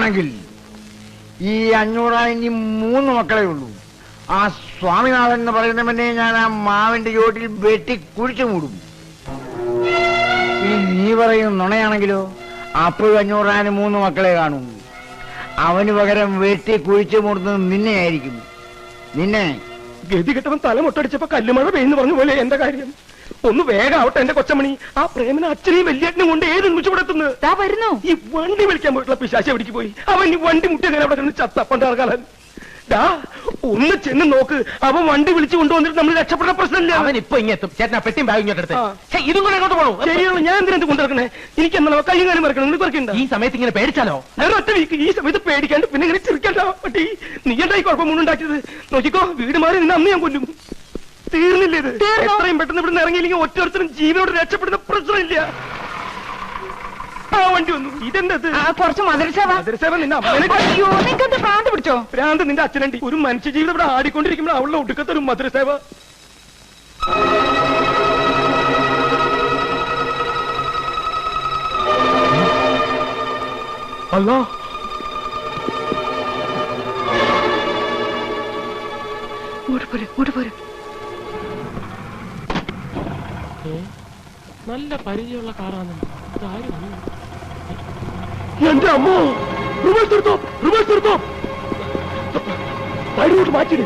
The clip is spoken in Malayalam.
അങ്ങനെയാണെങ്കിൽ ഈ 500 ഇനി 3 മക്കളെ ഉള്ളൂ. ആ സ്വാമിനാഥൻ എന്ന് പറയുന്നവനെ ഞാൻ ആ മാവിന്റെ ചോട്ടിൽ വെട്ടി കുഴിച്ചു മൂടും. ഇനി നീ പറയുന്ന നുണയാണെങ്കിലോ അപ്പോഴും 500 3 മക്കളെ കാണും. അവന് പകരം വെട്ടി കുഴിച്ചു മൂടുന്നത് നിന്നെയായിരിക്കും. നിന്നെ ഗതി കെട്ടവൻ തല മുട്ടടിച്ചപ്പോ കല്ലുമഴ പെയ്യുന്നു പറഞ്ഞു പോലെ എന്റെ കാര്യം ഒന്ന് വേഗാവട്ടെ. എന്റെ കൊച്ചമണി ആ പ്രേമന അച്ഛനെയും വലിയേട്ടനും കൊണ്ട് ഏത് നിമിഷം ഇവിടെ എത്തുന്നു. ഈ വണ്ടി വിളിക്കാൻ പോയിട്ടുള്ള പിശാചി എവിടേക്ക് പോയി? അവൻ ഈ വണ്ടി മുട്ടി അങ്ങനെ അവിടെ കിടന്ന് ചത്തപ്പണ്ടാകാലൻ. ഒന്ന് ചെന്ന് നോക്ക്. അവൻ വണ്ടി വിളിച്ചു കൊണ്ടുവന്നിട്ട് നമ്മൾ രക്ഷപ്പെട്ട പ്രശ്നമില്ല. അവൻ ഇപ്പൊ ഇങ്ങെത്തും. ചേട്ടനാ പെട്ടിയും ബാഗ് ഇങ്ങോട്ടെടുത്ത് ഇതും കൂടെ എങ്ങോട്ട് പോകണു? ശരിയാണ്, ഞാൻ എന്തിനാ കൊണ്ടിറക്കണേ? എനിക്ക് എന്നാ കയ്യും കാര്യം മറക്കണം. നിങ്ങൾ പറക്കണ്ട. ഈ സമയത്ത് ഇങ്ങനെ പേടിച്ചാലോ? ഒറ്റ വീക്ക് ഈ സമയത്ത് പേടിക്കാണ്ട് പിന്നെ ഇങ്ങനെ ചിരിക്കണ്ട. പട്ടി നീ എന്തായി കുഴപ്പം മുന്നുണ്ടാക്കിയത്? നോക്കിക്കോ, വീട് മാറി നിന്ന് അന്ന് ഞാൻ കൊല്ലും. തീർന്നില്ല ഇത്. എത്രയും പെട്ടെന്ന് ഇവിടെ ഇറങ്ങിയില്ലെങ്കിൽ ഒറ്റൊരുത്തരും ജീവനോട് രക്ഷപ്പെടുന്ന പ്രശ്നമില്ല. ആ വണ്ടി വന്നു. ഇതെന്തത്? കുറച്ച് മധുരസേവ. നിന്നെ ഭ്രാന്ത് പിടിച്ചോ? ഭ്രാന്ത് നിന്റെ അച്ഛനണ്ടി. ഒരു മനുഷ്യ ജീവിതം ഇവിടെ ആടിക്കൊണ്ടിരിക്കുമ്പോൾ അവളുടെ ഒടുക്കത്തെ ഒരു മധുരസേവ. അല്ലോ നല്ല പരിചയമുള്ള കാറാണ്. എന്റെ അമ്മോ, റിവേഴ്സ് എടുത്തോ, റിവേഴ്സ് എടുത്തോ. വഴിയോട്ട് മാറ്റിട്.